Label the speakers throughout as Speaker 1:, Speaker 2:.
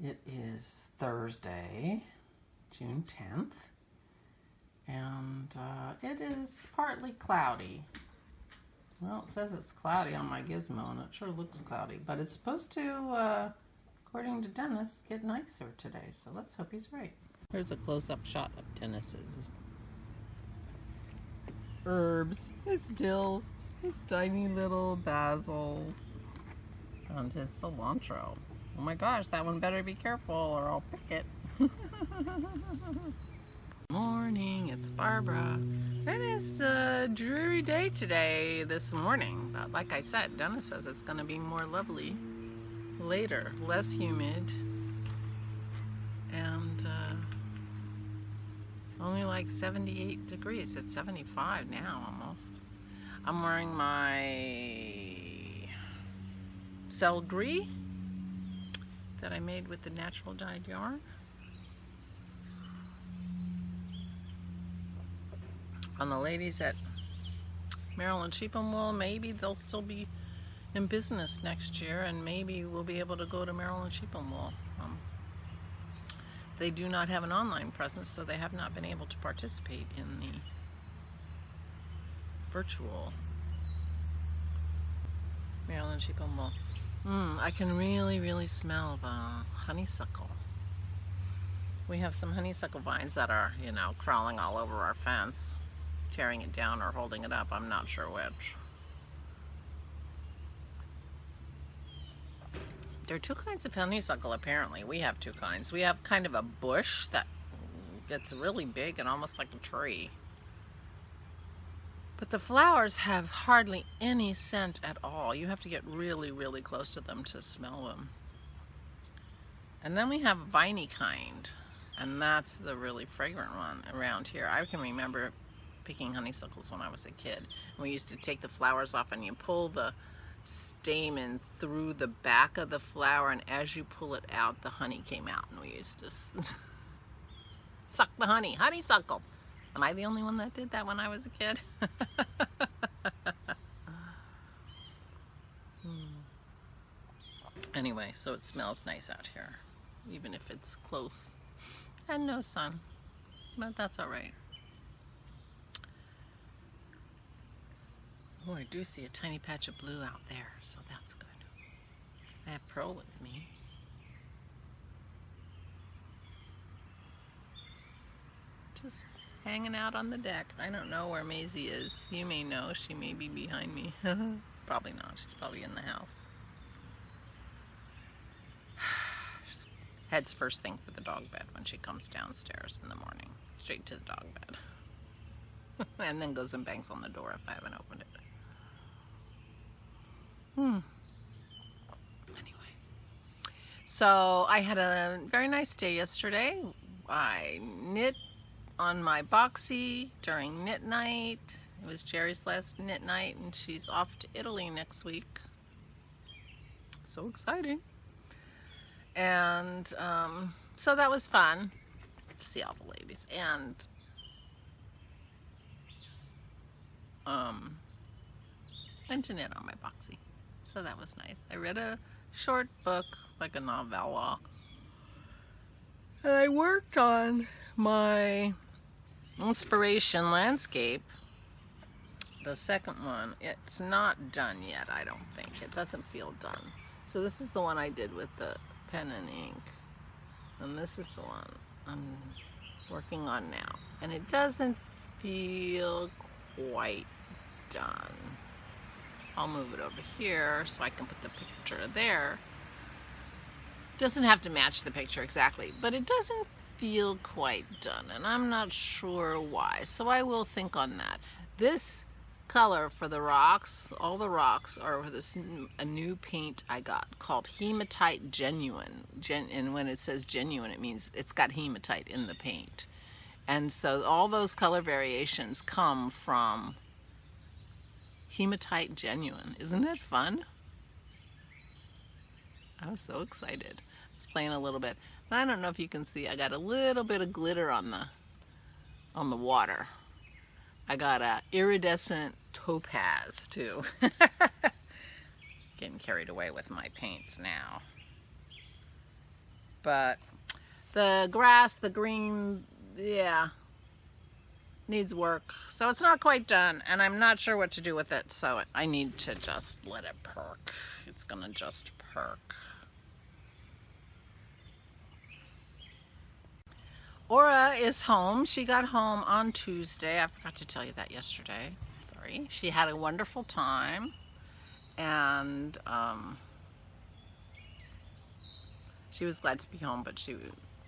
Speaker 1: It is Thursday, June 10th, and it is partly cloudy. Well, it says it's cloudy on my gizmo, and it sure looks cloudy, but it's supposed to, according to Dennis, get nicer today, so let's hope he's right. Here's a close-up shot of Dennis's herbs, his dills, his tiny little basils, and his cilantro. Oh my gosh, that one better be careful or I'll pick it. Morning, it's Barbara. It is a dreary day today, this morning. But like I said, Dennis says it's going to be more lovely later, less humid, and only like 78 degrees. It's 75 now almost. I'm wearing my Gris that I made with the natural dyed yarn. On the ladies at Maryland Sheep and Wool, maybe they'll still be in business next year, and maybe we'll be able to go to Maryland Sheep and Wool. They do not have an online presence, so they have not been able to participate in the virtual Maryland Sheep and Wool. I can really smell the honeysuckle. We have some honeysuckle vines that are, you know, crawling all over our fence, tearing it down or holding it up. I'm not sure which. There are two kinds of honeysuckle, apparently. We have two kinds. We have kind of a bush that gets really big and almost like a tree. But the flowers have hardly any scent at all. You have to get really close to them to smell them. And then we have a viney kind, and that's the really fragrant one around here. I can remember picking honeysuckles when I was a kid. We used to take the flowers off, and you pull the stamen through the back of the flower, and as you pull it out, the honey came out, and we used to suck the honey. Honeysuckles! Am I the only one that did that when I was a kid? Anyway, so it smells nice out here, even if it's close and no sun, but that's all right. Oh, I do see a tiny patch of blue out there, so that's good. I have Pearl with me. Just hanging out on the deck. I don't know where Maisie is. You may know. She may be behind me. Probably not. She's probably in the house. Heads first thing for the dog bed when she comes downstairs in the morning. Straight to the dog bed. And then goes and bangs on the door if I haven't opened it. Anyway. So I had a very nice day yesterday. I knit on my boxy during knit night. It was Jerry's last knit night, and she's off to Italy next week. So exciting. And so that was fun to see all the ladies, and to knit on my boxy. So that was nice. I read a short book, like a novella, and I worked on my inspiration landscape, the second one. It's not done yet, I don't think. It doesn't feel done. So this is the one I did with the pen and ink, and this is the one I'm working on now, and it doesn't feel quite done. I'll move it over here so I can put the picture there. Doesn't have to match the picture exactly, but it doesn't feel quite done, and I'm not sure why, so I will think on that. This color for the rocks, all the rocks, are this a new paint I got called Hematite Genuine. And when it says genuine, it means it's got hematite in the paint. And so all those color variations come from Hematite Genuine. Isn't that fun? I was so excited. I was playing a little bit. And I don't know if you can see, I got a little bit of glitter on the water. I got a iridescent topaz too. Getting carried away with my paints now. But the grass, the green, yeah, needs work. So it's not quite done, and I'm not sure what to do with it, so I need to just let it perk. It's gonna just perk. Aura is home. She got home on Tuesday. I forgot to tell you that yesterday. Sorry. She had a wonderful time, and she was glad to be home, but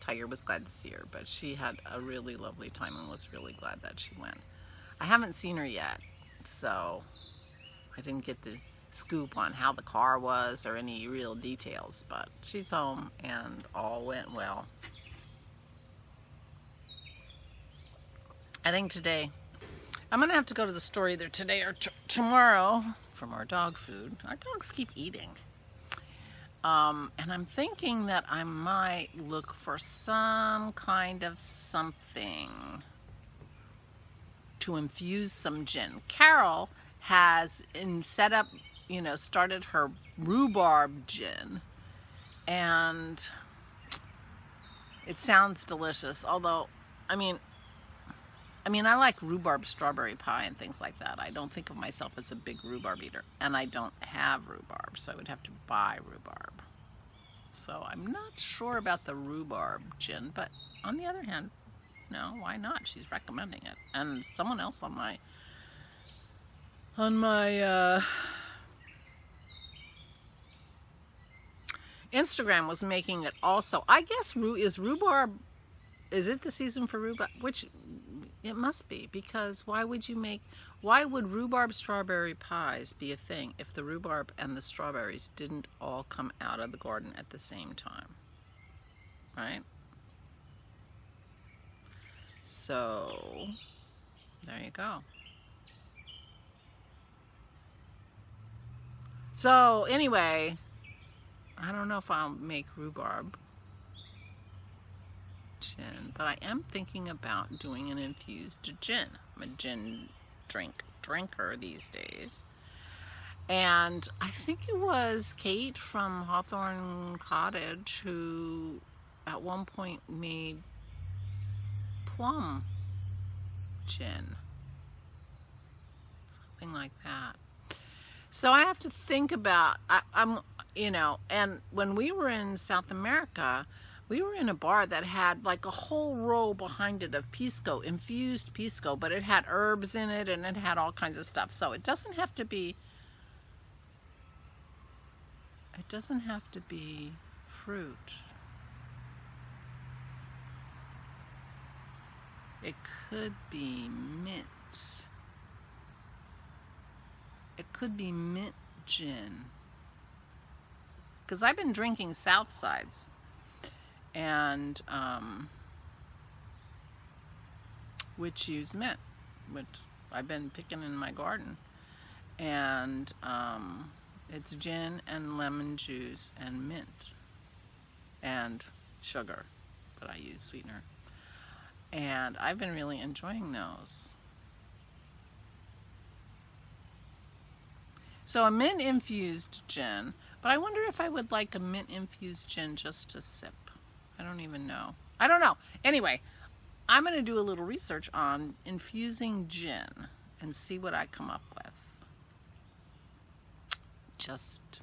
Speaker 1: Tiger was glad to see her, but she had a really lovely time and was really glad that she went. I haven't seen her yet, so I didn't get the scoop on how the car was or any real details, but she's home and all went well. I think today, I'm gonna have to go to the store either today or tomorrow for more dog food. Our dogs keep eating. And I'm thinking that I might look for some kind of something to infuse some gin. Carol has started her rhubarb gin, and it sounds delicious. Although, I mean, I like rhubarb strawberry pie and things like that. I don't think of myself as a big rhubarb eater, and I don't have rhubarb, so I would have to buy rhubarb. So I'm not sure about the rhubarb gin, but on the other hand, no, why not? She's recommending it. And someone else on my Instagram was making it also. I guess is it the season for rhubarb? Which it must be, because why would rhubarb strawberry pies be a thing if the rhubarb and the strawberries didn't all come out of the garden at the same time, right? So there you go. So anyway, I don't know if I'll make rhubarb gin, but I am thinking about doing an infused gin. I'm a gin drinker these days, and I think it was Kate from Hawthorne Cottage who at one point made plum gin, something like that. So I have to think about, and when we were in South America, we were in a bar that had like a whole row behind it of pisco, infused pisco, but it had herbs in it and it had all kinds of stuff. So it doesn't have to be fruit. It could be mint. It could be mint gin. Because I've been drinking Southsides, and which use mint, which I've been picking in my garden, and it's gin and lemon juice and mint and sugar, but I use sweetener, and I've been really enjoying those. So a mint infused gin, but I wonder if I would like a mint infused gin just to sip. I don't even know. I don't know. Anyway, I'm going to do a little research on infusing gin and see what I come up with. Just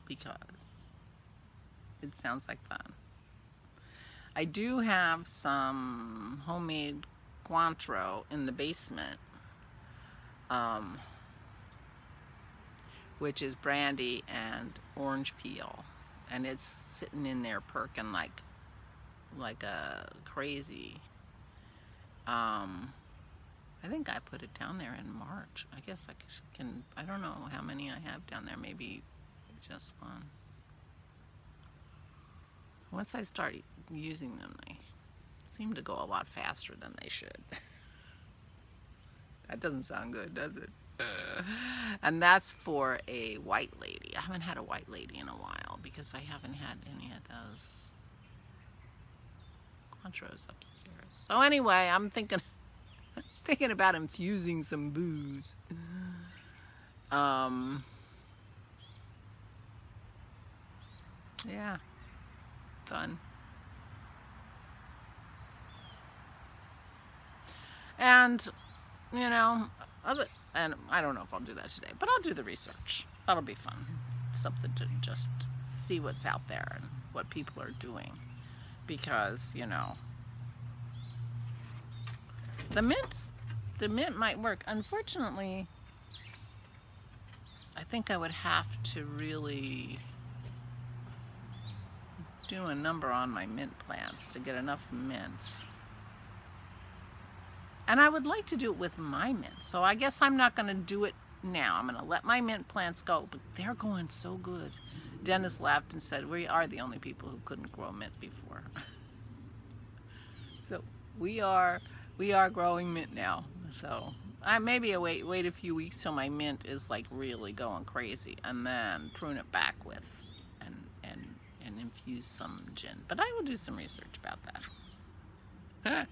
Speaker 1: because it sounds like fun. I do have some homemade Cointreau in the basement, which is brandy and orange peel, and it's sitting in there perking like a crazy. I think I put it down there in March. I guess I can, I don't know how many I have down there, maybe just one. Once I start using them, they seem to go a lot faster than they should. That doesn't sound good, does it? And that's for a white lady. I haven't had a white lady in a while because I haven't had any of those Cointreaus upstairs. So anyway, I'm thinking about infusing some booze. Yeah. fun. And, you know, and I don't know if I'll do that today, but I'll do the research. That'll be fun. Something to just see what's out there and what people are doing. Because, you know, the mint might work. Unfortunately, I think I would have to really do a number on my mint plants to get enough mint. And I would like to do it with my mint. So I guess I'm not going to do it now. I'm going to let my mint plants go. But they're going so good. Dennis laughed and said, we are the only people who couldn't grow mint before. So we are growing mint now. So I maybe wait a few weeks till my mint is like really going crazy, and then prune it back with and infuse some gin. But I will do some research about that.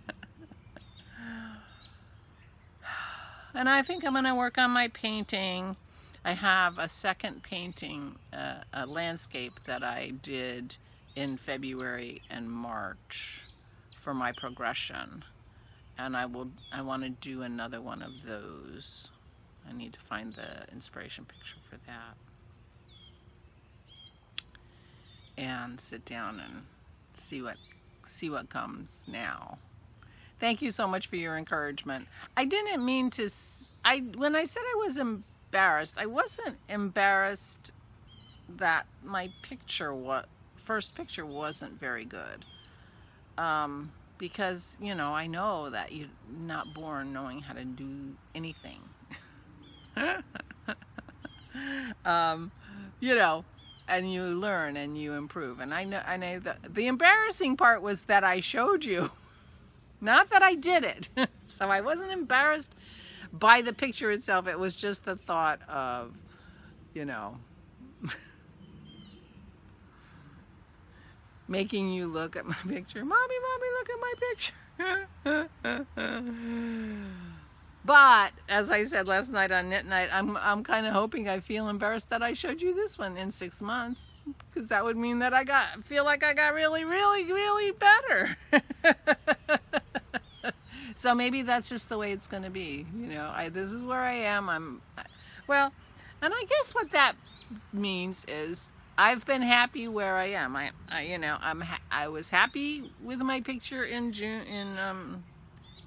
Speaker 1: And I think I'm going to work on my painting. I have a second painting, a landscape that I did in February and March for my progression. And I want to do another one of those. I need to find the inspiration picture for that. And sit down and see what comes now. Thank you so much for your encouragement. I didn't mean to, when I said I was embarrassed, I wasn't embarrassed that my first picture wasn't very good. Because, you know, I know that you're not born knowing how to do anything. You know, and you learn and you improve. And I know that the embarrassing part was that I showed you. Not that I did it. So I wasn't embarrassed by the picture itself. It was just the thought of, you know, making you look at my picture. Mommy, look at my picture. But as I said last night on Knit Night, I'm kind of hoping I feel embarrassed that I showed you this one in 6 months, because that would mean that I feel like I got really, really, really better. So maybe that's just the way it's going to be. You know, this is where I am. Well, and I guess what that means is I've been happy where I am. I was happy with my picture in June,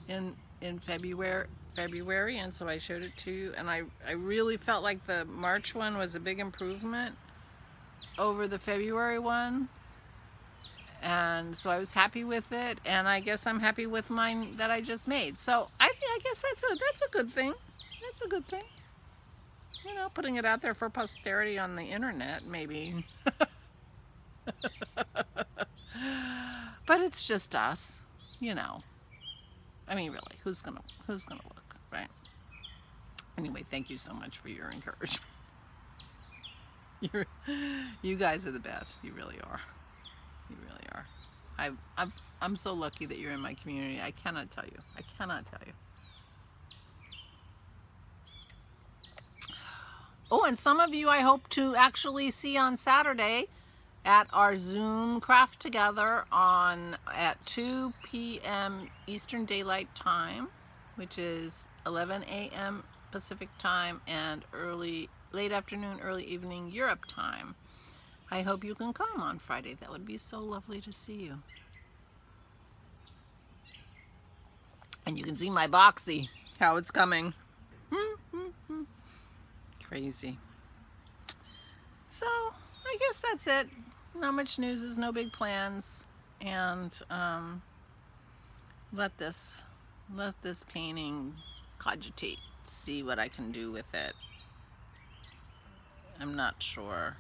Speaker 1: in February, and so I showed it to you. And I really felt like the March one was a big improvement over the February one. And so I was happy with it, and I guess I'm happy with mine that I just made. So I guess that's a good thing. That's a good thing. You know, putting it out there for posterity on the internet, maybe. But it's just us, you know. I mean, really, who's gonna look, right? Anyway, thank you so much for your encouragement. You guys are the best. You really are. You really are. I'm so lucky that you're in my community. I cannot tell you. I cannot tell you. Oh, and some of you I hope to actually see on Saturday at our Zoom craft together at 2 p.m. Eastern Daylight Time, which is 11 a.m. Pacific Time, and late afternoon, early evening Europe time. I hope you can come on Friday. That would be so lovely to see you. And you can see my boxy, how it's coming. Crazy. So, I guess that's it. Not much news, no big plans. And let this painting cogitate. See what I can do with it. I'm not sure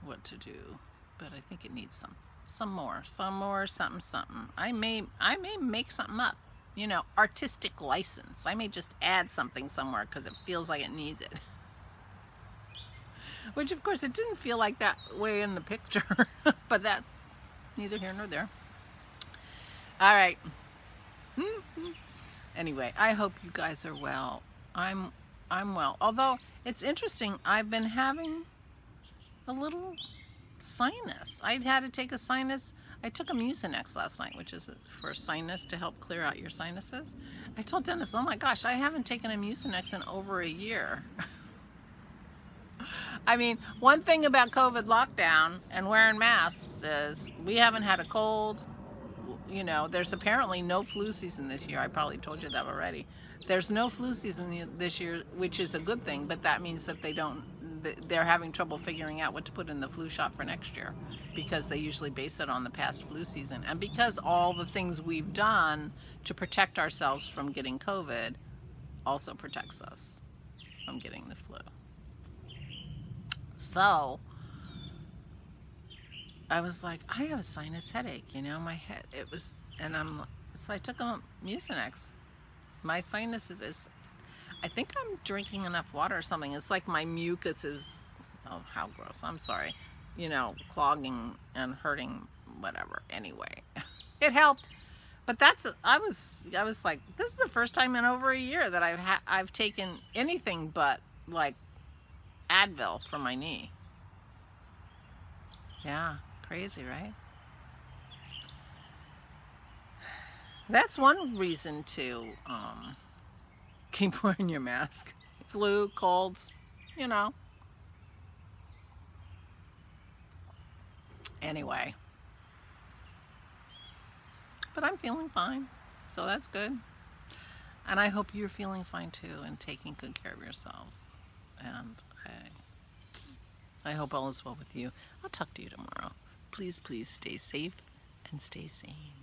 Speaker 1: what to do, but I think it needs some more, something. I may make something up, you know, artistic license. I may just add something somewhere because it feels like it needs it. Which of course it didn't feel like that way in the picture, but that neither here nor there. All right. Anyway, I hope you guys are well. I'm well. Although it's interesting, I've been having a little sinus. I had to take a sinus. I took a Mucinex last night, which is for sinus to help clear out your sinuses. I told Dennis, oh my gosh, I haven't taken a Mucinex in over a year. I mean, one thing about COVID lockdown and wearing masks is we haven't had a cold. You know, there's apparently no flu season this year. I probably told you that already. There's no flu season this year, which is a good thing, but that means that they're having trouble figuring out what to put in the flu shot for next year, because they usually base it on the past flu season. And because all the things we've done to protect ourselves from getting COVID also protects us from getting the flu. So I was like, I have a sinus headache, you know, my head, so I took a Mucinex. My sinuses is, I think I'm drinking enough water or something. It's like my mucus is, oh, how gross, I'm sorry, you know, clogging and hurting, whatever. Anyway, it helped. But I was like, this is the first time in over a year that I've taken anything but like Advil for my knee. Yeah, crazy, right? That's one reason to keep wearing your mask. Flu, colds, you know. Anyway. But I'm feeling fine, so that's good. And I hope you're feeling fine too and taking good care of yourselves. And I hope all is well with you. I'll talk to you tomorrow. Please, please stay safe and stay sane.